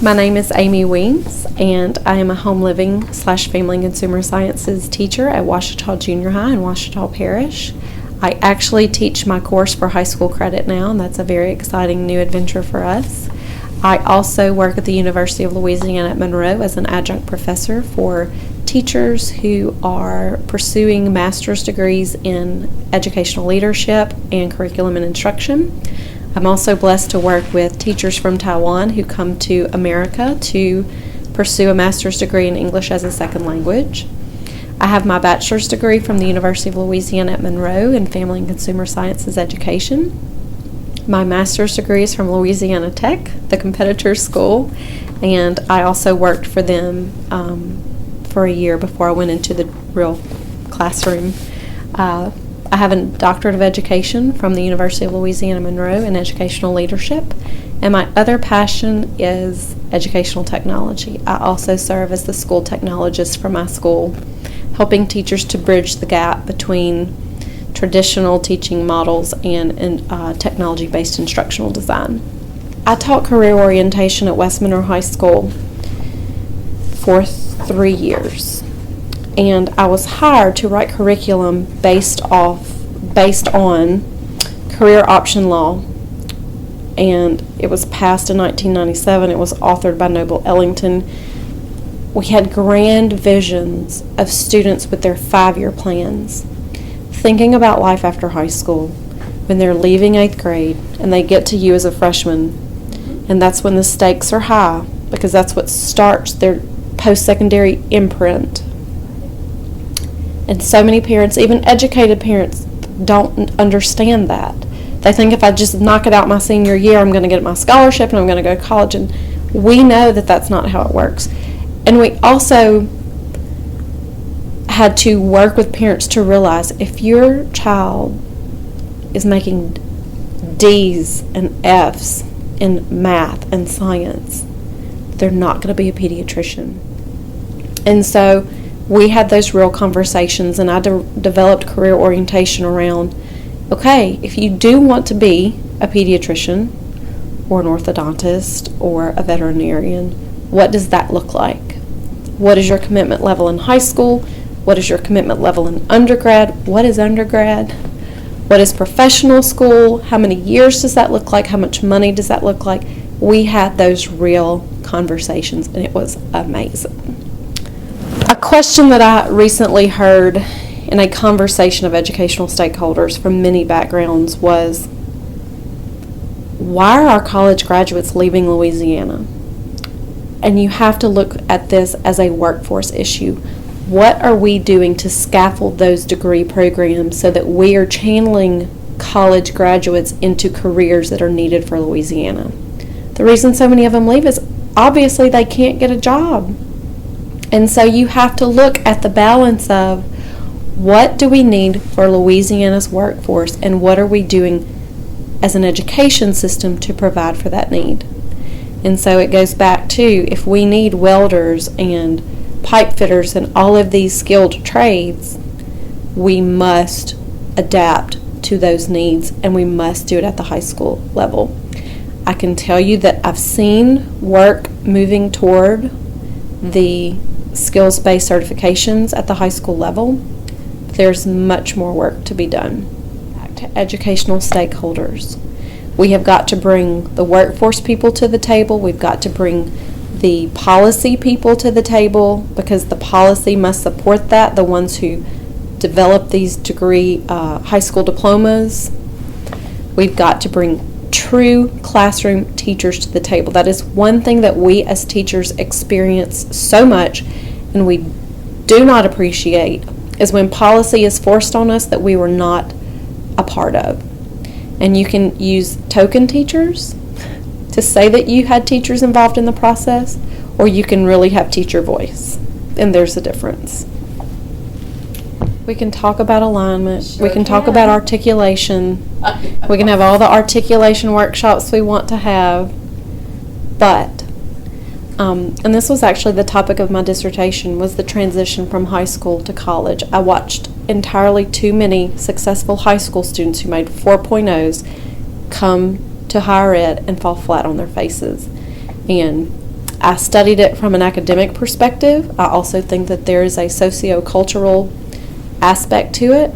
My name is Amy Weems, and I am a home living / family and consumer sciences teacher at Ouachita Junior High in Ouachita Parish. I actually teach my course for high school credit now, and that's a very exciting new adventure for us. I also work at the University of Louisiana at Monroe as an adjunct professor for teachers who are pursuing master's degrees in educational leadership and curriculum and instruction. I'm also blessed to work with teachers from Taiwan who come to America to pursue a master's degree in English as a second language. I have my bachelor's degree from the University of Louisiana at Monroe in Family and Consumer Sciences Education. My master's degree is from Louisiana Tech, the competitor school, and I also worked for them for a year before I went into the real classroom. I have a doctorate of education from the University of Louisiana Monroe in educational leadership, and my other passion is educational technology. I also serve as the school technologist for my school, helping teachers to bridge the gap between traditional teaching models and technology-based instructional design. I taught career orientation at West Monroe High School for 3 years, and I was hired to write curriculum based on career option law, and it was passed in 1997. It was authored by Noble Ellington. We had grand visions of students with their 5-year plans, thinking about life after high school when they're leaving 8th grade and they get to you as a freshman, and that's when the stakes are high because that's what starts their post-secondary imprint. And so many parents, even educated parents, don't understand that. They think if I just knock it out my senior year, I'm going to get my scholarship and I'm going to go to college, and we know that that's not how it works. And we also had to work with parents to realize if your child is making D's and F's in math and science, they're not going to be a pediatrician. And so we had those real conversations, and I developed career orientation around, okay, if you do want to be a pediatrician or an orthodontist or a veterinarian, what does that look like? What is your commitment level in high school? What is your commitment level in undergrad? What is undergrad? What is professional school? How many years does that look like? How much money does that look like? We had those real conversations, and it was amazing. A question that I recently heard in a conversation of educational stakeholders from many backgrounds was, why are our college graduates leaving Louisiana? And you have to look at this as a workforce issue. What are we doing to scaffold those degree programs so that we are channeling college graduates into careers that are needed for Louisiana? The reason so many of them leave is obviously they can't get a job. And so you have to look at the balance of what do we need for Louisiana's workforce and what are we doing as an education system to provide for that need. And so it goes back to, if we need welders and pipe fitters and all of these skilled trades, we must adapt to those needs, and we must do it at the high school level. I can tell you that I've seen work moving toward the skills-based certifications at the high school level. There's much more work to be done. Back to educational stakeholders. We have got to bring the workforce people to the table. We've got to bring the policy people to the table, because the policy must support that, the ones who develop these degree high school diplomas. We've got to bring true classroom teachers to the table. That is one thing that we as teachers experience so much and we do not appreciate, is when policy is forced on us that we were not a part of. And you can use token teachers to say that you had teachers involved in the process, or you can really have teacher voice, and there's a difference. We can talk about alignment, Sure we can talk can. about articulation, we can have all the articulation workshops we want to have, but, and this was actually the topic of my dissertation, was the transition from high school to college. I watched entirely too many successful high school students who made 4.0s come to higher ed and fall flat on their faces. And I studied it from an academic perspective. I also think that there is a socio-cultural aspect to it.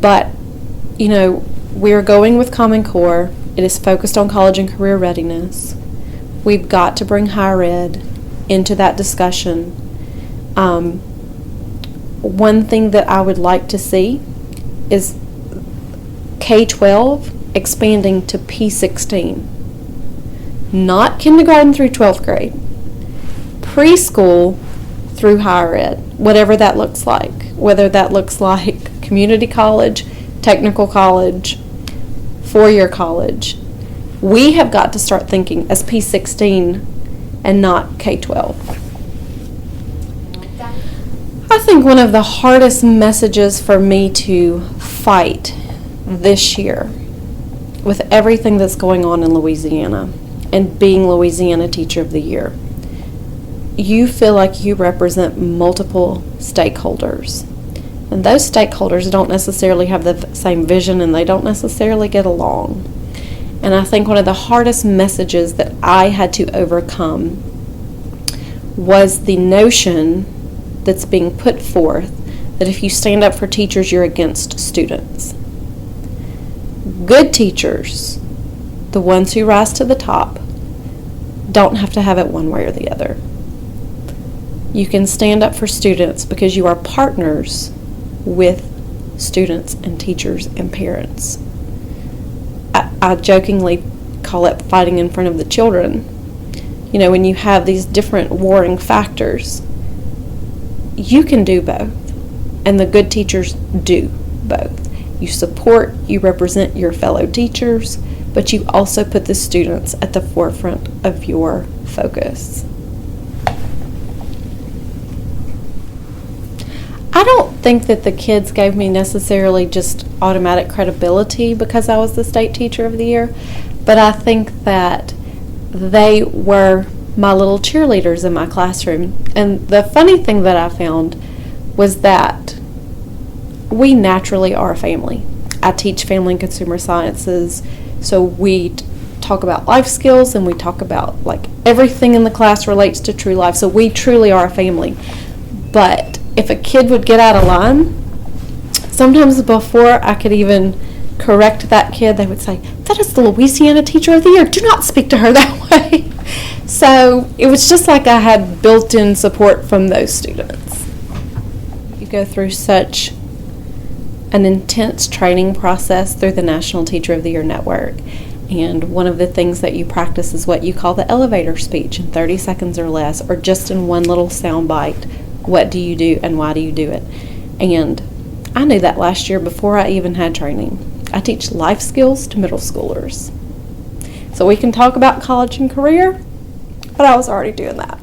But, you know, we're going with Common Core. It is focused on college and career readiness. We've got to bring higher ed into that discussion. One thing that I would like to see is K-12 expanding to P-16. Not kindergarten through 12th grade. Preschool through higher ed, whatever that looks like. Whether that looks like community college, technical college, four-year college. We have got to start thinking as P-16 and not K-12. I think one of the hardest messages for me to fight this year with everything that's going on in Louisiana and being Louisiana Teacher of the Year, you feel like you represent multiple stakeholders. And those stakeholders don't necessarily have the same vision and they don't necessarily get along. And I think one of the hardest messages that I had to overcome was the notion that's being put forth that if you stand up for teachers, you're against students. Good teachers, the ones who rise to the top, don't have to have it one way or the other. You can stand up for students because you are partners with students and teachers and parents. I jokingly call it fighting in front of the children. You know, when you have these different warring factors, you can do both. And the good teachers do both. You support, you represent your fellow teachers, but you also put the students at the forefront of your focus. I don't think that the kids gave me necessarily just automatic credibility because I was the state teacher of the year, but I think that they were my little cheerleaders in my classroom. And the funny thing that I found was that we naturally are a family. I teach family and consumer sciences, so we talk about life skills and we talk about like everything in the class relates to true life, so we truly are a family. But if a kid would get out of line, sometimes before I could even correct that kid, they would say, "That is the Louisiana Teacher of the Year. Do not speak to her that way." So it was just like I had built-in support from those students. You go through such an intense training process through the National Teacher of the Year Network. And one of the things that you practice is what you call the elevator speech in 30 seconds or less, or just in one little sound bite. What do you do and why do you do it? And I knew that last year before I even had training. I teach life skills to middle schoolers. So we can talk about college and career, but I was already doing that.